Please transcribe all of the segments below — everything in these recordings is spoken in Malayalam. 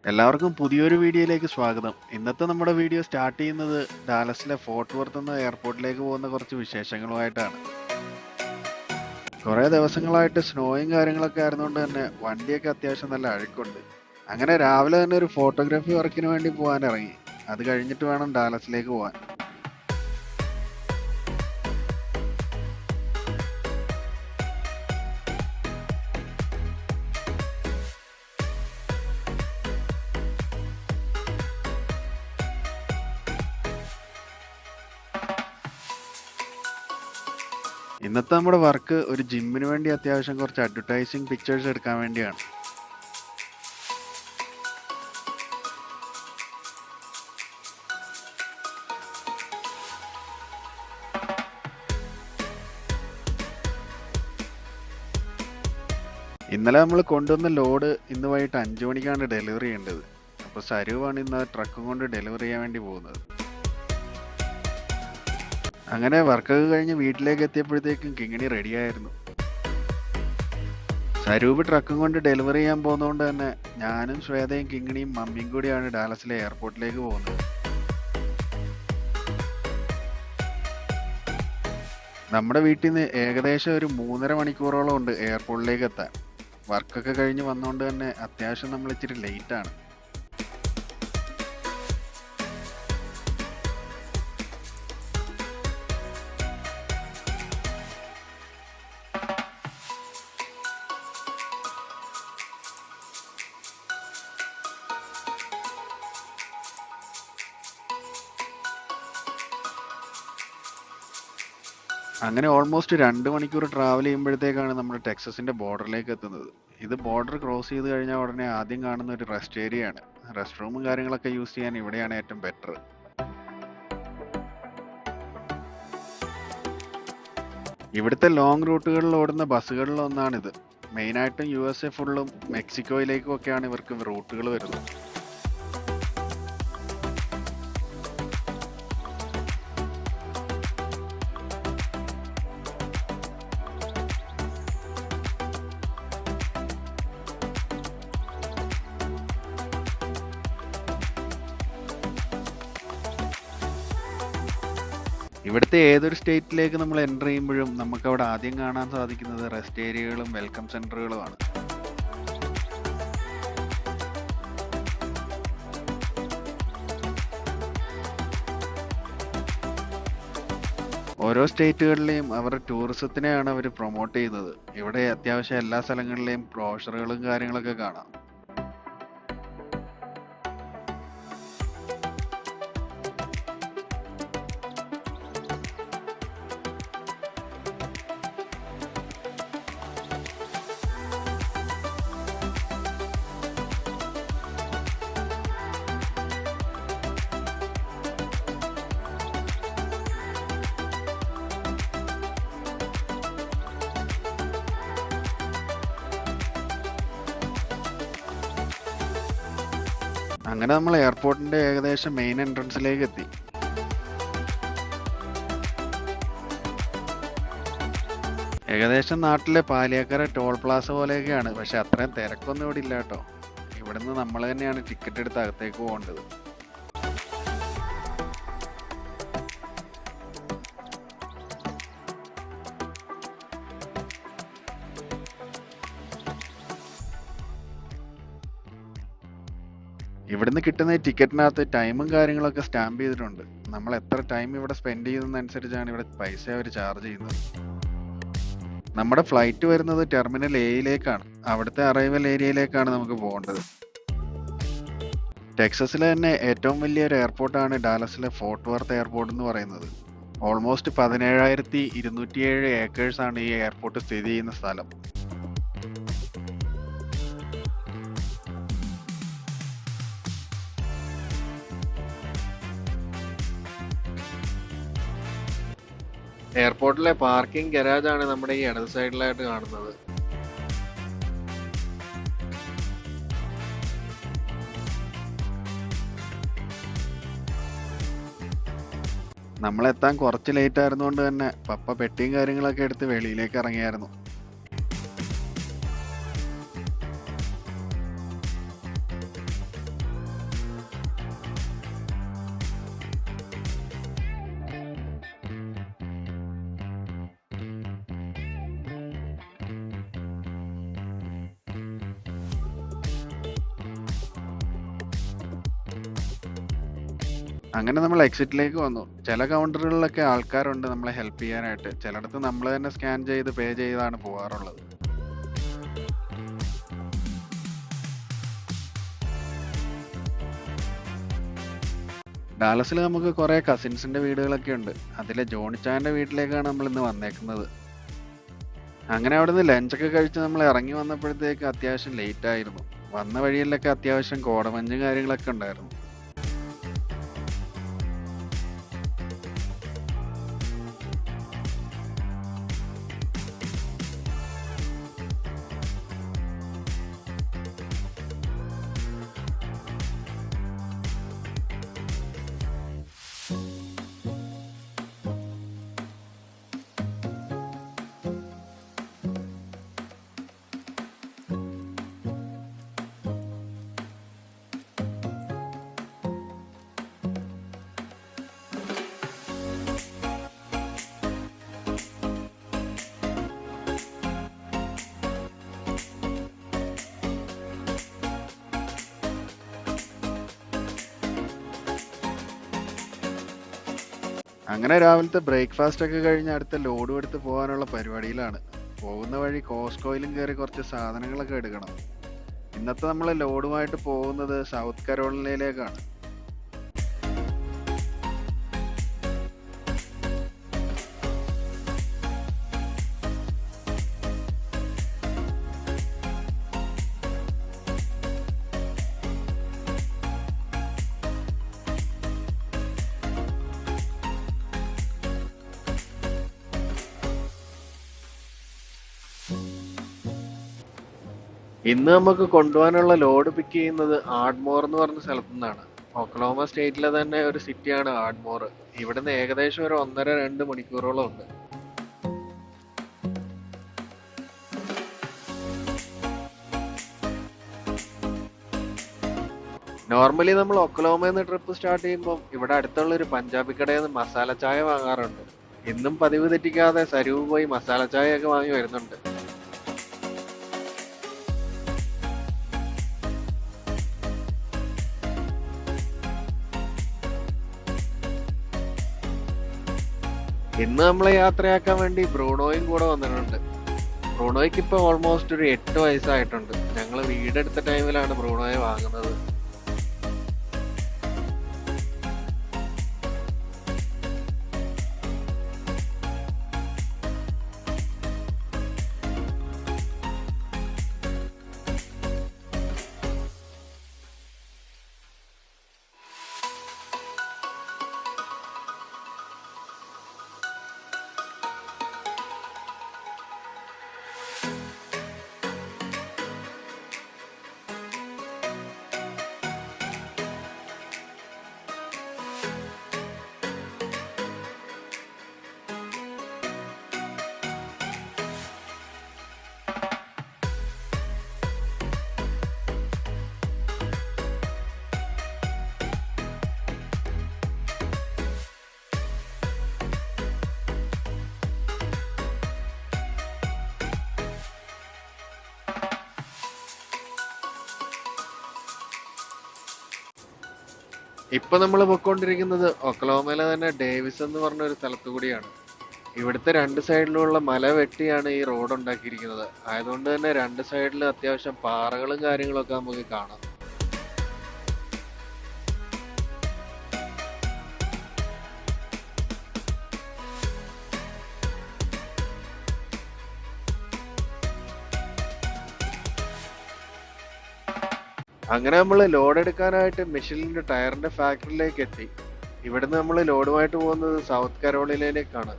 എല്ലാവർക്കും പുതിയൊരു വീഡിയോയിലേക്ക് സ്വാഗതം. ഇന്നത്തെ നമ്മുടെ വീഡിയോ സ്റ്റാർട്ട് ചെയ്യുന്നത് ഡാലസിലെ ഫോർട്ട് വർത്ത് എന്ന എയർപോർട്ടിലേക്ക് പോകുന്ന കുറച്ച് വിശേഷങ്ങളുമായിട്ടാണ്. കുറേ ദിവസങ്ങളായിട്ട് സ്നോയും കാര്യങ്ങളൊക്കെ ആയിരുന്നുകൊണ്ട് തന്നെ വണ്ടിയൊക്കെ അത്യാവശ്യം നല്ല അഴുക്കുണ്ട്. അങ്ങനെ രാവിലെ തന്നെ ഒരു ഫോട്ടോഗ്രാഫി വർക്കിന് വേണ്ടി പോകാൻ ഇറങ്ങി. അത് കഴിഞ്ഞിട്ട് വേണം ഡാലസിലേക്ക് പോകാൻ. ഇന്നത്തെ നമ്മുടെ വർക്ക് ഒരു ജിമ്മിന് വേണ്ടി അത്യാവശ്യം കുറച്ച് അഡ്വർടൈസിങ് പിക്ചേഴ്സ് എടുക്കാൻ വേണ്ടിയാണ്. ഇന്നലെ നമ്മൾ കൊണ്ടുവന്ന ലോഡ് ഇന്ന് വൈകിട്ട് 5 മണിക്കാണ് ഡെലിവറി ചെയ്യേണ്ടത്. അപ്പോൾ സരുവാണ് ഇന്ന് ട്രക്കും കൊണ്ട് ഡെലിവറി ചെയ്യാൻ വേണ്ടി പോകുന്നത്. അങ്ങനെ വർക്കൊക്കെ കഴിഞ്ഞ് വീട്ടിലേക്ക് എത്തിയപ്പോഴത്തേക്കും കിങ്ങിണി റെഡിയായിരുന്നു. സരൂപ് ട്രക്കും കൊണ്ട് ഡെലിവറി ചെയ്യാൻ പോകുന്നതുകൊണ്ട് തന്നെ ഞാനും ശ്വേതയും കിങ്ങിണിയും മമ്മിയും കൂടിയാണ് ഡാലസിലെ എയർപോർട്ടിലേക്ക് പോകുന്നത്. നമ്മുടെ വീട്ടിൽ നിന്ന് ഏകദേശം ഒരു 3.5 മണിക്കൂറോളം ഉണ്ട് എയർപോർട്ടിലേക്ക് എത്താൻ. വർക്കൊക്കെ കഴിഞ്ഞ് വന്നുകൊണ്ട് തന്നെ അത്യാവശ്യം നമ്മൾ ഇച്ചിരി ലേറ്റാണ്. അങ്ങനെ ഓൾമോസ്റ്റ് 2 മണിക്കൂർ ട്രാവൽ ചെയ്യുമ്പോഴത്തേക്കാണ് നമ്മൾ ടെക്സസിന്റെ ബോർഡറിലേക്ക് എത്തുന്നത്. ഇത് ബോർഡർ ക്രോസ് ചെയ്ത് കഴിഞ്ഞാൽ ഉടനെ ആദ്യം കാണുന്ന ഒരു റെസ്റ്റ് ഏരിയ ആണ്. റെസ്റ്റ് റൂമും കാര്യങ്ങളൊക്കെ യൂസ് ചെയ്യാൻ ഇവിടെയാണ് ഏറ്റവും ബെറ്റർ. ഇവിടുത്തെ ലോങ് റൂട്ടുകളിൽ ഓടുന്ന ബസ്സുകളിൽ ഒന്നാണിത്. മെയിനായിട്ടും USA ഫുള്ളും മെക്സിക്കോയിലേക്കും ഒക്കെയാണ് ഇവർക്ക് റൂട്ടുകൾ വരുന്നത്. ഇവിടുത്തെ ഏതൊരു സ്റ്റേറ്റിലേക്ക് നമ്മൾ എൻ്റർ ചെയ്യുമ്പോഴും നമുക്ക് അവിടെ ആദ്യം കാണാൻ സാധിക്കുന്നത് റെസ്റ്റ് ഏരിയകളും വെൽക്കം സെന്ററുകളുമാണ്. ഓരോ സ്റ്റേറ്റുകളിലെയും അവരുടെ ടൂറിസത്തിനെയാണ് അവർ പ്രൊമോട്ട് ചെയ്യുന്നത്. ഇവിടെ അത്യാവശ്യം എല്ലാ സ്ഥലങ്ങളിലെയും ബ്രോഷറുകളും കാര്യങ്ങളൊക്കെ കാണാം. അങ്ങനെ നമ്മൾ എയർപോർട്ടിന്റെ ഏകദേശം മെയിൻ എൻട്രൻസിലേക്ക് എത്തി. ഏകദേശം നാട്ടിലെ പാലിയക്കര ടോൾ പ്ലാസ പോലെയൊക്കെയാണ്. പക്ഷെ അത്രയും തിരക്കൊന്നും ഇവിടെ ഇല്ല കേട്ടോ. ഇവിടുന്ന് നമ്മൾ തന്നെയാണ് ടിക്കറ്റ് എടുത്ത് അകത്തേക്ക് പോകേണ്ടത്. ഇവിടുന്ന് കിട്ടുന്ന ടിക്കറ്റിനകത്ത് ടൈമും കാര്യങ്ങളൊക്കെ സ്റ്റാമ്പ് ചെയ്തിട്ടുണ്ട്. നമ്മൾ എത്ര ടൈം ഇവിടെ സ്പെൻഡ് ചെയ്യുന്നതനുസരിച്ചാണ് ഇവിടെ പൈസ അവർ ചാർജ് ചെയ്യുന്നത്. നമ്മുടെ ഫ്ലൈറ്റ് വരുന്നത് ടെർമിനൽ എയിലേക്കാണ്. അവിടുത്തെ അറൈവൽ ഏരിയയിലേക്കാണ് നമുക്ക് പോകേണ്ടത്. ടെക്സസിലെ തന്നെ ഏറ്റവും വലിയൊരു എയർപോർട്ടാണ് ഡാലസിലെ ഫോർട്ട് വർത്ത് എയർപോർട്ട് എന്ന് പറയുന്നത്. ഓൾമോസ്റ്റ് 17,207 ഏക്കേഴ്സ് ആണ് ഈ എയർപോർട്ട് സ്ഥിതി ചെയ്യുന്ന സ്ഥലം. എയർപോർട്ടിലെ പാർക്കിംഗ് ഗരാജ് ആണ് നമ്മുടെ ഈ ഇടത് സൈഡിലായിട്ട് കാണുന്നത്. നമ്മളെത്താൻ കുറച്ച് ലേറ്റ് ആയിരുന്നുകൊണ്ട് തന്നെ പപ്പ പെട്ടിയും കാര്യങ്ങളൊക്കെ എടുത്ത് വെളിയിലേക്ക് ഇറങ്ങിയായിരുന്നു. അങ്ങനെ നമ്മൾ എക്സിറ്റിലേക്ക് വന്നു. ചില കൗണ്ടറുകളിലൊക്കെ ആൾക്കാരുണ്ട് നമ്മളെ ഹെൽപ്പ് ചെയ്യാനായിട്ട്. ചിലയിടത്ത് നമ്മൾ തന്നെ സ്കാൻ ചെയ്ത് പേ ചെയ്താണ് പോകാറുള്ളത്. ഡാലസിൽ നമുക്ക് കുറേ കസിൻസിന്റെ വീടുകളൊക്കെ ഉണ്ട്. അതിലെ ജോണിച്ചാന്റെ വീട്ടിലേക്കാണ് നമ്മൾ ഇന്ന് വന്നേക്കുന്നത്. അങ്ങനെ അവിടുന്ന് ലഞ്ചൊക്കെ കഴിച്ച് നമ്മൾ ഇറങ്ങി വന്നപ്പോഴത്തേക്ക് അത്യാവശ്യം ലേറ്റ് ആയിരുന്നു. വന്ന വഴിയിലൊക്കെ അത്യാവശ്യം കോടമഞ്ഞും കാര്യങ്ങളൊക്കെ ഉണ്ടായിരുന്നു. അങ്ങനെ രാവിലത്തെ ബ്രേക്ക്ഫാസ്റ്റ് ഒക്കെ കഴിഞ്ഞ് അടുത്ത ലോഡും എടുത്ത് പോകാനുള്ള പരിപാടിയിലാണ്. പോകുന്ന വഴി കോസ്റ്റ്കോയിലും കയറി കുറച്ച് സാധനങ്ങളൊക്കെ എടുക്കണം. ഇന്നത്തെ നമ്മൾ ലോഡുമായിട്ട് പോകുന്നത് സൗത്ത് കരോളിനയിലേക്കാണ്. ഇന്ന് നമുക്ക് കൊണ്ടുപോകാനുള്ള ലോഡ് പിക്ക് ചെയ്യുന്നത് ആഡ്മോർ എന്ന് പറഞ്ഞ സ്ഥലത്തു നിന്നാണ്. ഒക്ലഹോമ സ്റ്റേറ്റിലെ തന്നെ ഒരു സിറ്റിയാണ് ആഡ്മോർ. ഇവിടുന്ന് ഏകദേശം ഒരു 1.5-2 മണിക്കൂറോളം ഉണ്ട്. നോർമലി നമ്മൾ ഒക്ലഹോമയിൽ നിന്ന് ട്രിപ്പ് സ്റ്റാർട്ട് ചെയ്യുമ്പോൾ ഇവിടെ അടുത്തുള്ള ഒരു പഞ്ചാബി കടയിൽ നിന്ന് മസാല ചായ വാങ്ങാറുണ്ട്. ഇന്നും പതിവ് തെറ്റിക്കാതെ സരൂപ് പോയി മസാല ചായയൊക്കെ വാങ്ങി വരുന്നുണ്ട്. ഇന്ന് നമ്മളെ യാത്രയാക്കാൻ വേണ്ടി ബ്രൂണോയും കൂടെ വന്നിട്ടുണ്ട്. ബ്രൂണോയ്ക്ക് ഇപ്പൊ ഓൾമോസ്റ്റ് ഒരു 8 വയസ്സായിട്ടുണ്ട്. ഞങ്ങൾ വീടെടുത്ത ടൈമിലാണ് ബ്രൂണോയെ വാങ്ങുന്നത്. ഇപ്പൊ നമ്മൾ പൊയ്ക്കൊണ്ടിരിക്കുന്നത് ഒക്ലഹോമയിലെ തന്നെ ഡേവിസ് എന്ന് പറഞ്ഞ ഒരു സ്ഥലത്തു കൂടിയാണ്. ഇവിടുത്തെ 2 സൈഡിലുള്ള മല വെട്ടിയാണ് ഈ റോഡ് ഉണ്ടാക്കിയിരിക്കുന്നത്. ആയതുകൊണ്ട് തന്നെ 2 സൈഡിലും അത്യാവശ്യം പാറകളും കാര്യങ്ങളൊക്കെ നമുക്ക് കാണാം. അങ്ങനെ നമ്മൾ ലോഡ് എടുക്കാനായിട്ട് മിഷലിന്റെ ടയറിന്റെ ഫാക്ടറിയിലേക്ക് എത്തി. ഇവിടുന്ന് നമ്മൾ ലോഡുമായിട്ട് പോകുന്നത് സൗത്ത് കരോളിനയിലേക്കാണ്.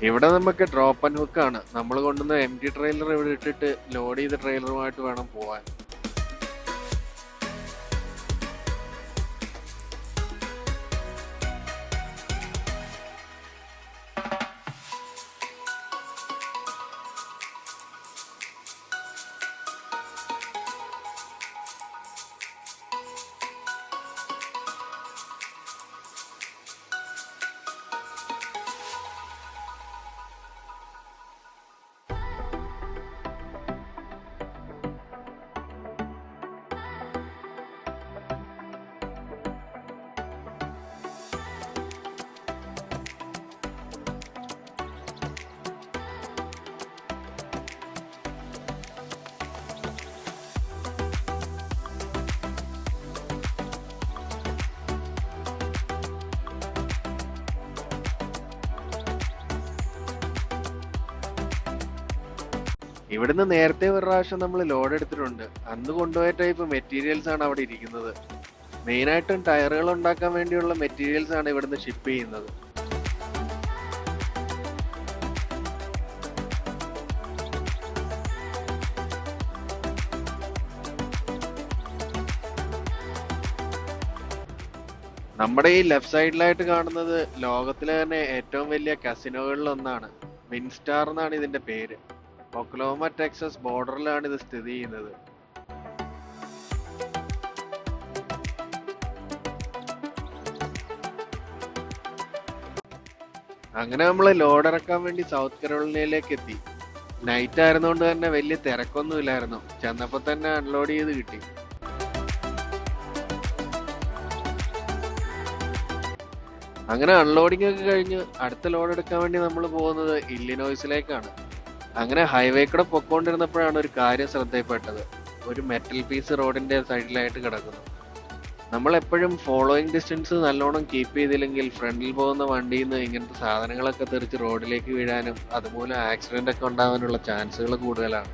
ഇവിടെ നമുക്ക് ഡ്രോപ്പ് ആൻഡ് ഹുക്ക് ആണ്. നമ്മൾ കൊണ്ടുവന്ന എംടി ട്രെയിലർ ഇവിടെ ഇട്ടിട്ട് ലോഡ് ചെയ്ത ട്രെയിലറുമായിട്ട് വേണം പോവാൻ. ഇവിടുന്ന് നേരത്തെ ഒരു പ്രാവശ്യം നമ്മൾ ലോഡ് എടുത്തിട്ടുണ്ട്. അന്ന് കൊണ്ടുപോയ ടൈപ്പ് മെറ്റീരിയൽസ് ആണ് അവിടെ ഇരിക്കുന്നത്. മെയിനായിട്ടും ടയറുകൾ ഉണ്ടാക്കാൻ വേണ്ടിയുള്ള മെറ്റീരിയൽസ് ആണ് ഇവിടുന്ന് ഷിപ്പ് ചെയ്യുന്നത്. നമ്മുടെ ഈ ലെഫ്റ്റ് സൈഡിലായിട്ട് കാണുന്നത് ലോകത്തിലെ തന്നെ ഏറ്റവും വലിയ കസിനോകളിൽ ഒന്നാണ്. വിൻസ്റ്റാർ എന്നാണ് ഇതിന്റെ പേര്. ഒക്ലോമ ടെക്സസ് ബോർഡറിലാണ് ഇത് സ്ഥിതി ചെയ്യുന്നത്. അങ്ങനെ നമ്മൾ ലോഡ് ഇറക്കാൻ വേണ്ടി സൗത്ത് കരോളിനയിലേക്ക് എത്തി. നൈറ്റ് ആയിരുന്നുകൊണ്ട് തന്നെ വലിയ തിരക്കൊന്നും ഇല്ലായിരുന്നു. ചെന്നപ്പോ തന്നെ അൺലോഡ് ചെയ്ത് കിട്ടി. അങ്ങനെ അൺലോഡിംഗ് ഒക്കെ കഴിഞ്ഞ് അടുത്ത ലോഡ് എടുക്കാൻ വേണ്ടി നമ്മൾ പോകുന്നത് ഇല്ലിനോയ്സിലേക്കാണ്. അങ്ങനെ ഹൈവേ കൂടെ പൊക്കോണ്ടിരുന്നപ്പോഴാണ് ഒരു കാര്യം ശ്രദ്ധയിൽപ്പെട്ടത്. ഒരു മെറ്റൽ പീസ് റോഡിന്റെ സൈഡിലായിട്ട് കിടക്കുന്നു. നമ്മൾ എപ്പോഴും ഫോളോയിങ് ഡിസ്റ്റൻസ് നല്ലോണം കീപ്പ് ചെയ്തില്ലെങ്കിൽ ഫ്രണ്ടിൽ പോകുന്ന വണ്ടിയിൽ നിന്ന് ഇങ്ങനത്തെ സാധനങ്ങളൊക്കെ തെറിച്ച് റോഡിലേക്ക് വീഴാനും അതുമൂലം ആക്സിഡന്റ് ഒക്കെ ഉണ്ടാവാനുള്ള ചാൻസുകൾ കൂടുതലാണ്.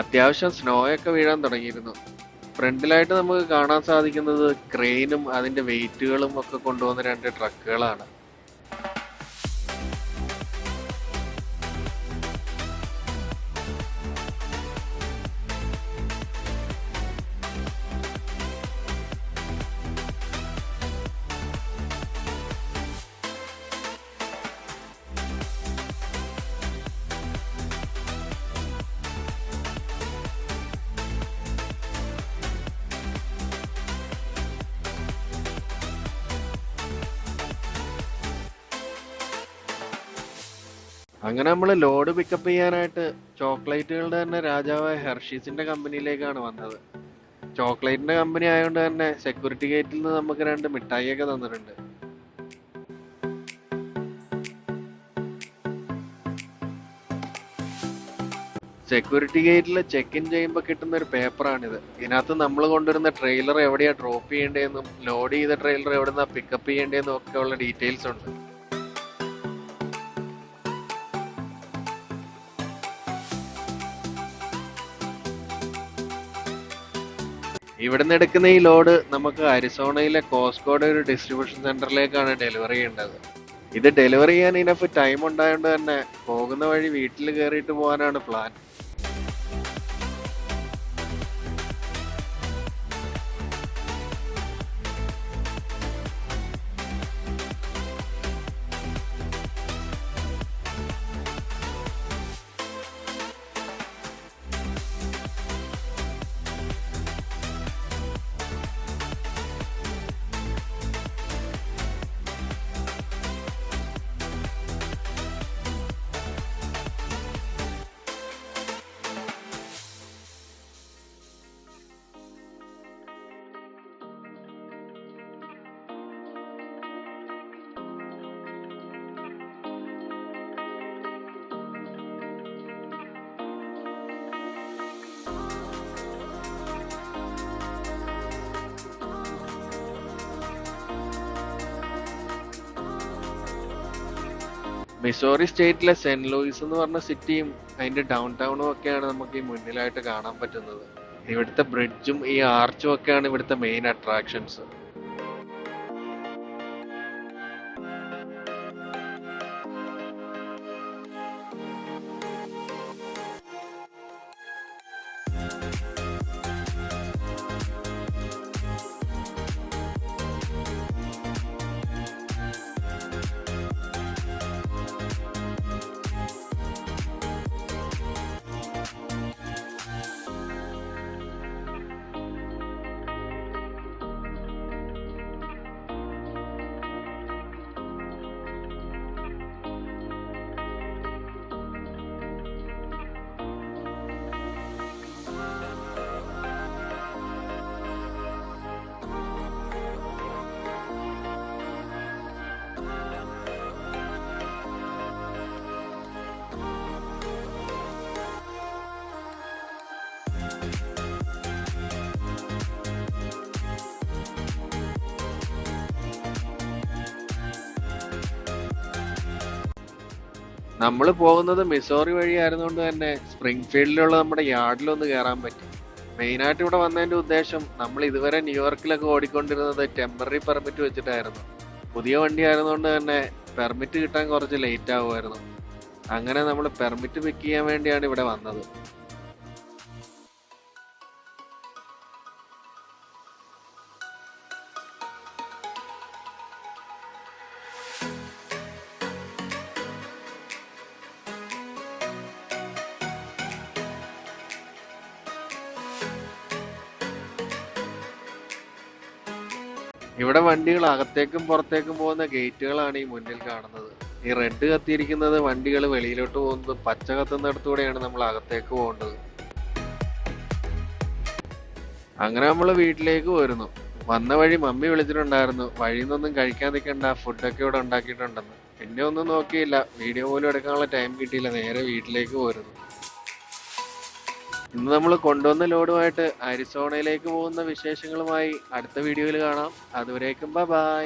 അത്യാവശ്യം സ്നോ ഒക്കെ വീഴാൻ തുടങ്ങിയിരുന്നു. ഫ്രണ്ടിലായിട്ട് നമുക്ക് കാണാൻ സാധിക്കുന്നത് ക്രെയിനും അതിന്റെ വെയിറ്റുകളും ഒക്കെ കൊണ്ടുവന്ന 2 ട്രക്കുകളാണ്. അങ്ങനെ നമ്മൾ ലോഡ് പിക്കപ്പ് ചെയ്യാനായിട്ട് ചോക്ലേറ്റുകളുടെ തന്നെ രാജാവായ ഹെർഷീസിന്റെ കമ്പനിയിലേക്കാണ് വന്നത്. ചോക്ലേറ്റിന്റെ കമ്പനി ആയതുകൊണ്ട് തന്നെ സെക്യൂരിറ്റി ഗേറ്റിൽ നിന്ന് നമുക്ക് 2 മിഠായിയൊക്കെ തന്നിട്ടുണ്ട്. സെക്യൂരിറ്റി ഗേറ്റിൽ ചെക്ക് ഇൻ ചെയ്യുമ്പോൾ കിട്ടുന്ന ഒരു പേപ്പറാണിത്. ഇതിനകത്ത് നമ്മൾ കൊണ്ടുവരുന്ന ട്രെയിലർ എവിടെയാ ഡ്രോപ്പ് ചെയ്യേണ്ടതെന്നും ലോഡ് ചെയ്ത ട്രെയിലർ എവിടെന്നാ പിക്കപ്പ് ചെയ്യേണ്ടതെന്നും ഒക്കെ ഉള്ള ഡീറ്റെയിൽസ് ഉണ്ട്. ഇവിടുന്ന് എടുക്കുന്ന ഈ ലോഡ് നമുക്ക് അരിസോണയിലെ കോസ്കോയുടെ ഒരു ഡിസ്ട്രിബ്യൂഷൻ സെന്ററിലേക്കാണ് ഡെലിവറി ചെയ്യേണ്ടത്. ഇത് ഡെലിവറി ചെയ്യാൻ ഇനഫ് ടൈം ഉണ്ടായതുകൊണ്ട് തന്നെ പോകുന്ന വഴി വീട്ടിൽ കയറിയിട്ട് പോകാനാണ് പ്ലാൻ. മിസോറി സ്റ്റേറ്റിലെ സെന്റ് ലൂയിസ് എന്ന് പറഞ്ഞ സിറ്റിയും അതിന്റെ ഡൗൺ ടൗണും ഒക്കെയാണ് നമുക്ക് ഈ മുന്നിലായിട്ട് കാണാൻ പറ്റുന്നത്. ഇവിടുത്തെ ബ്രിഡ്ജും ഈ ആർച്ചും ഒക്കെയാണ് ഇവിടുത്തെ മെയിൻ അട്രാക്ഷൻസ്. നമ്മൾ പോകുന്നത് മിസോറി വഴിയായിരുന്നുകൊണ്ട് തന്നെ സ്പ്രിംഗ്ഫീൽഡിലുള്ള നമ്മുടെ യാർഡിലൊന്ന് കയറാൻ പറ്റി. മെയിനായിട്ട് ഇവിടെ വന്നതിന്റെ ഉദ്ദേശം, നമ്മൾ ഇതുവരെ ന്യൂയോർക്കിലൊക്കെ ഓടിക്കൊണ്ടിരുന്നത് ടെമ്പററി പെർമിറ്റ് വെച്ചിട്ടായിരുന്നു. പുതിയ വണ്ടി ആയിരുന്നുകൊണ്ട് തന്നെ പെർമിറ്റ് കിട്ടാൻ കുറച്ച് ലേറ്റ് ആവുമായിരുന്നു. അങ്ങനെ നമ്മൾ പെർമിറ്റ് പിക്ക് ചെയ്യാൻ വേണ്ടിയാണ് ഇവിടെ വന്നത്. ഇവിടെ വണ്ടികൾ അകത്തേക്കും പുറത്തേക്കും പോകുന്ന ഗേറ്റുകളാണ് ഈ മുന്നിൽ കാണുന്നത്. ഈ റെഡ് കത്തിയിരിക്കുന്നത് വണ്ടികൾ വെളിയിലോട്ട് പോകുന്നത്, പച്ച കത്തുന്നിടത്തൂടെയാണ് നമ്മൾ അകത്തേക്ക് പോകേണ്ടത്. അങ്ങനെ നമ്മൾ വീട്ടിലേക്ക് പോരുന്നു. വന്ന വഴി മമ്മി വിളിച്ചിട്ടുണ്ടായിരുന്നു, വഴിയിൽ നിന്നൊന്നും കഴിക്കാൻ നിൽക്കണ്ട, ഫുഡൊക്കെ ഇവിടെ ഉണ്ടാക്കിയിട്ടുണ്ടെന്ന്. പിന്നെ ഒന്നും നോക്കിയില്ല, വീഡിയോ പോലും എടുക്കാനുള്ള ടൈം കിട്ടിയില്ല, നേരെ വീട്ടിലേക്ക് പോരുന്നു. ഇന്ന് നമ്മൾ കൊണ്ടുവന്ന ലോഡുമായിട്ട് അരിസോണയിലേക്ക് പോകുന്ന വിശേഷങ്ങളുമായി അടുത്ത വീഡിയോയിൽ കാണാം. അതുവരേക്കും ബൈ.